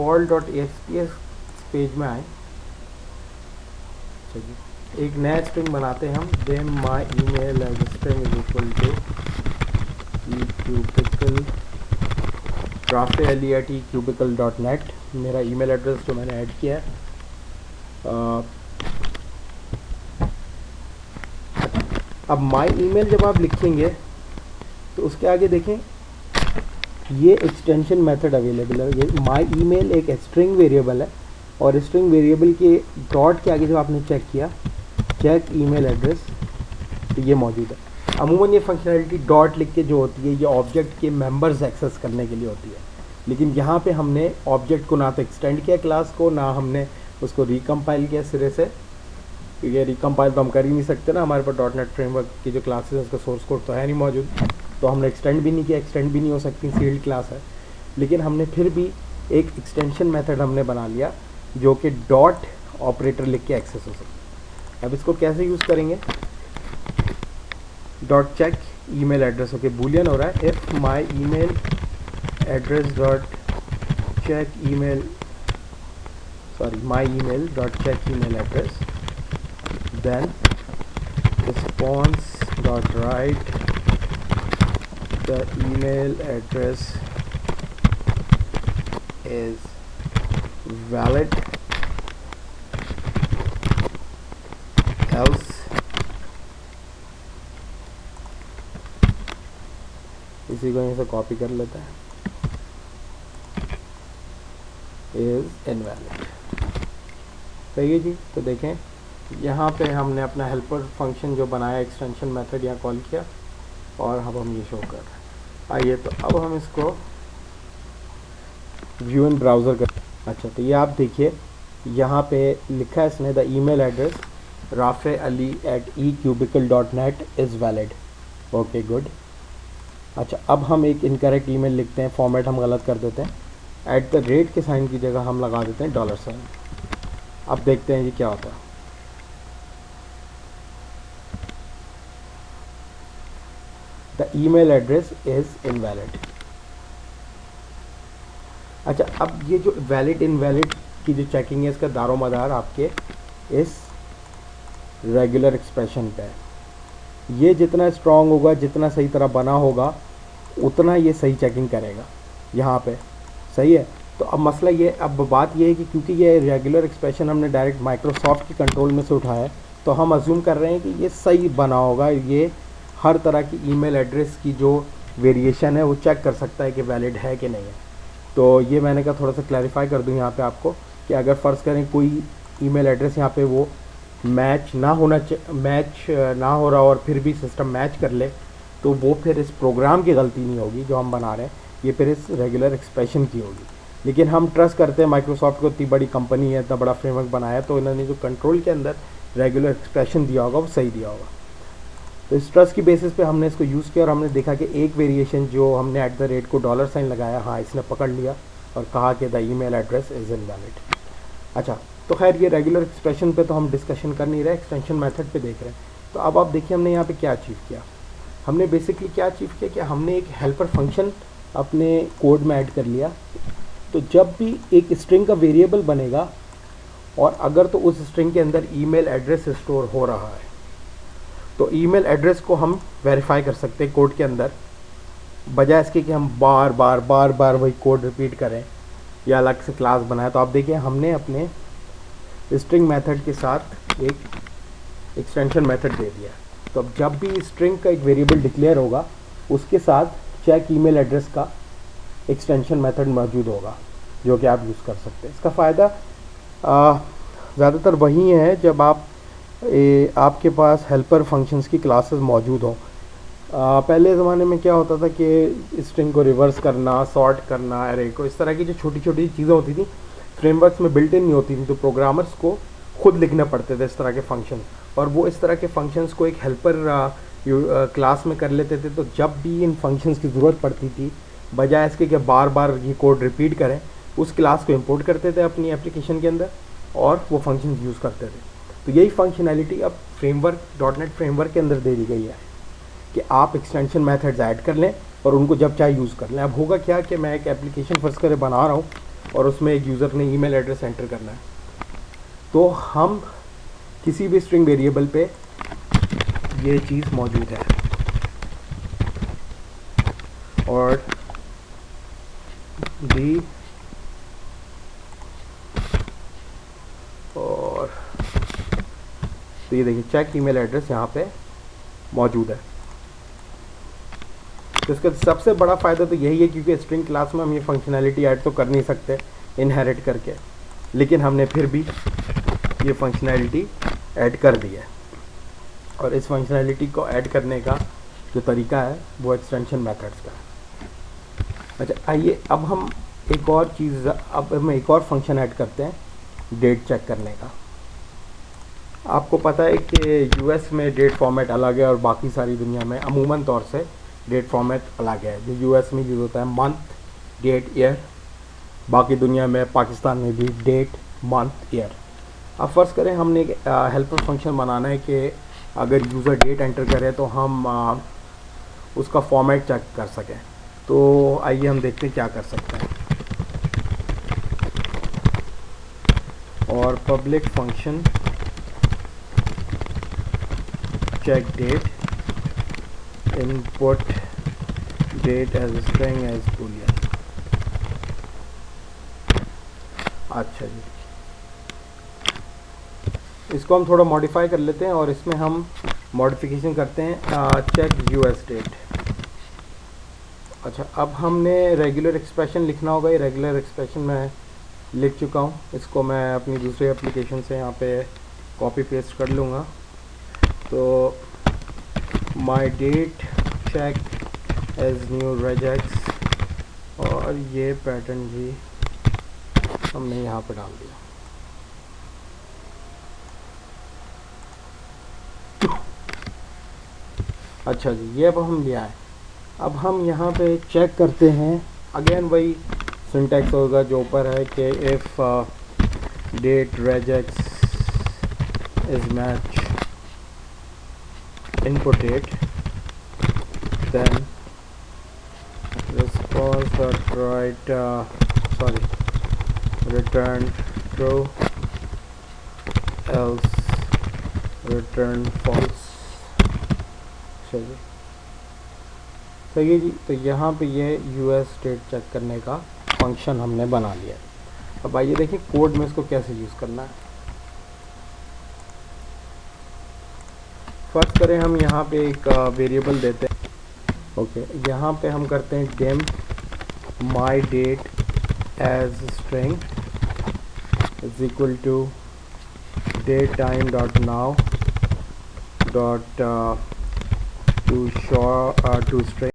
all.aspx page में आए। चलिए एक नया स्ट्रिंग बनाते हैं हम। Dim my email as string is equal to ecubicle rafaeli@ecubicle.net मेरा ईमेल एड्रेस जो मैंने ऐड किया है। अब माई ईमेल जब आप लिखेंगे तो उसके आगे देखें ये एक्सटेंशन मेथड अवेलेबल है। ये माई ईमेल एक स्ट्रिंग वेरिएबल है और स्ट्रिंग वेरिएबल के डॉट के आगे जब आपने चेक किया चेक ईमेल एड्रेस तो ये मौजूद है। अमूमन ये फंक्शनैलिटी डॉट लिख के जो होती है ये ऑब्जेक्ट के मेंबर्स एक्सेस करने के लिए होती है, लेकिन यहाँ पे हमने ऑब्जेक्ट को ना तो एक्सटेंड किया क्लास को, ना हमने उसको रिकम्पाइल किया सिरे से, क्योंकि रिकम्पाइल तो हम कर ही नहीं सकते ना, हमारे पास .NET फ्रेमवर्क की जो क्लासेस है उसका सोर्स कोड तो है नहीं मौजूद, तो हमने एक्सटेंड भी नहीं किया, एक्सटेंड भी नहीं हो सकती, सील्ड क्लास है। लेकिन हमने फिर भी एक एक्सटेंशन मेथड हमने बना लिया जो कि डॉट ऑपरेटर लिख के एक्सेस हो सकता। अब इसको कैसे यूज़ करेंगे? Dot check email address, okay boolean हो रहा है, if my email address dot check email my email dot check email address, then response dot write the email address is valid, else इसी को यहीं से कॉपी कर लेते हैं, is invalid। सही है जी। तो देखें यहाँ पे हमने अपना हेल्पर फंक्शन जो बनाया एक्सटेंशन मेथड यहाँ कॉल किया और अब हम ये शो कर रहे हैं। आइए तो अब हम इसको व्यू इन ब्राउज़र कर। अच्छा तो ये आप देखिए यहाँ पे लिखा है इसने the email address rafaeli@ecubicle.net is valid. Okay good. अच्छा अब हम एक इनकरेक्ट ईमेल लिखते हैं, फॉर्मेट हम गलत कर देते हैं, @ के साइन की जगह हम लगा देते हैं $। अब देखते हैं ये क्या होता है। The email address is invalid। अच्छा अब ये जो वैलिड इनवैलिड की जो चेकिंग है इसका दारोमदार आपके इस रेगुलर एक्सप्रेशन पे है। ये जितना स्ट्रॉन्ग होगा, जितना सही तरह बना होगा, उतना ये सही चेकिंग करेगा यहाँ पे। सही है। तो अब मसला ये, अब बात ये है कि क्योंकि ये रेगुलर एक्सप्रेशन हमने डायरेक्ट माइक्रोसॉफ्ट की कंट्रोल में से उठाया है तो हम अज्यूम कर रहे हैं कि ये सही बना होगा, ये हर तरह की ईमेल एड्रेस की जो वेरिएशन है वो चेक कर सकता है कि वैलिड है कि नहीं है। तो ये मैंने कहा थोड़ा सा क्लैरिफाई कर दूं यहाँ पे आपको कि अगर फ़र्ज़ करें कोई ईमेल एड्रेस यहाँ पे वो मैच ना हो रहा और फिर भी सिस्टम मैच कर ले तो वो फिर इस प्रोग्राम की गलती नहीं होगी जो हम बना रहे हैं, ये फिर इस रेगुलर एक्सप्रेशन की होगी। लेकिन हम ट्रस्ट करते हैं माइक्रोसॉफ्ट को, इतनी बड़ी कंपनी है, इतना बड़ा फ्रेमवर्क बनाया, तो इन्होंने जो कंट्रोल के अंदर रेगुलर एक्सप्रेशन दिया होगा वो सही दिया होगा। तो इस ट्रस्ट की बेसिस पे हमने इसको यूज़ किया और हमने देखा कि एक वेरिएशन जो हमने @ को $साइन लगाया, हाँ इसने पकड़ लिया और कहा कि the email address is invalid. अच्छा तो खैर ये रेगुलर एक्सप्रेशन पे तो हम डिस्कशन कर नहीं रहे, एक्सटेंशन मेथड पे देख रहे हैं। तो अब आप देखिए हमने यहाँ पे क्या अचीव किया। हमने बेसिकली क्या अचीव किया कि हमने एक हेल्पर फंक्शन अपने कोड में ऐड कर लिया। तो जब भी एक स्ट्रिंग का वेरिएबल बनेगा और अगर तो उस स्ट्रिंग के अंदर ईमेल एड्रेस स्टोर हो रहा है तो ईमेल एड्रेस को हम वेरीफाई कर सकते हैं कोड के अंदर, बजाय इसके कि हम बार बार वही कोड रिपीट करें या अलग से क्लास बनाए। तो आप देखिए हमने अपने स्ट्रिंग मेथड के साथ एक एक्सटेंशन मेथड दे दिया। तो अब जब भी स्ट्रिंग का एक वेरिएबल डिक्लेयर होगा उसके साथ चेक ईमेल एड्रेस का एक्सटेंशन मेथड मौजूद होगा जो कि आप यूज़ कर सकते हैं। इसका फ़ायदा ज़्यादातर वही है जब आपके पास हेल्पर फंक्शंस की क्लासेस मौजूद हों। पहले ज़माने में क्या होता था कि स्ट्रिंग को रिवर्स करना, सॉर्ट करना, एरे को, इस तरह की जो छोटी छोटी चीज़ें होती थी फ्रेमवर्क्स में बिल्ट इन नहीं होती थी, तो प्रोग्रामर्स को खुद लिखने पड़ते थे इस तरह के फंक्शन, और वो इस तरह के फंक्शंस को एक हेल्पर क्लास में कर लेते थे। तो जब भी इन फंक्शंस की ज़रूरत पड़ती थी, बजाय इसके कि बार बार ये कोड रिपीट करें, उस क्लास को इंपोर्ट करते थे अपनी एप्लीकेशन के अंदर और वो फंक्शंस यूज़ करते थे। तो यही फंक्शनैलिटी अब .NET फ्रेमवर्क के अंदर दे दी गई है कि आप एक्सटेंशन मेथड्स ऐड कर लें और उनको जब चाहे यूज़ कर लें। अब होगा क्या कि मैं एक एप्लीकेशन फर्स्ट करे बना रहा हूँ और उसमें एक यूज़र ने ईमेल एड्रेस एंटर करना है, तो हम किसी भी स्ट्रिंग वेरिएबल पे ये चीज़ मौजूद है। और डी और तो ये देखिए चेक ईमेल एड्रेस यहाँ पे मौजूद है। तो इसका सबसे बड़ा फ़ायदा तो यही है, क्योंकि स्ट्रिंग क्लास में हम ये फंक्शनैलिटी ऐड तो कर नहीं सकते इनहेरिट करके, लेकिन हमने फिर भी ये फंक्शनैलिटी ऐड कर दी है। और इस फंक्शनैलिटी को ऐड करने का जो तरीका है वो एक्सटेंशन मेथड्स का है। अच्छा, आइए अब हम एक और फंक्शन ऐड करते हैं डेट चेक करने का। आपको पता है कि यूएस में डेट फॉर्मेट अलग है और बाकी सारी दुनिया में अमूमन तौर से डेट फॉर्मेट अलग है। जो यूएस में यूज़ होता है मंथ, डेट, ईयर, बाकी दुनिया में पाकिस्तान में भी डेट, मंथ, ईयर। अब फ़र्ज़ करें हमने एक हेल्पर फंक्शन बनाना है कि अगर यूज़र डेट एंटर करे तो हम उसका फॉर्मेट चेक कर सकें। तो आइए हम देखते हैं क्या कर सकते हैं। और public function check date, input date as a string as boolean। अच्छा जी, इसको हम थोड़ा मॉडिफाई कर लेते हैं और इसमें हम मॉडिफिकेशन करते हैं चेक यूएस डेट। अच्छा, अब हमने रेगुलर एक्सप्रेशन लिखना होगा। ये रेगुलर एक्सप्रेशन मैं लिख चुका हूँ, इसको मैं अपनी दूसरी एप्लीकेशन से यहाँ पे कॉपी पेस्ट कर लूँगा। तो my date check as new regex, और ये पैटर्न भी हमने यहाँ पे डाल दिया। अच्छा जी, ये अब हम लिया है। अब हम यहाँ पे चेक करते हैं, अगेन वही सिंटैक्स होगा जो ऊपर है कि if date regex is match input date, then response dot write return true, else return false। चलिए सही है जी। तो यहाँ पे ये यूएस डेट चेक करने का फंक्शन हमने बना लिया है। अब आइए देखें कोड में इसको कैसे यूज़ करना है। फर्स्ट करें हम यहाँ पे एक वेरिएबल देते हैं। ओके, यहाँ पे हम करते हैं dim my date as string is equal to date time dot now dot to string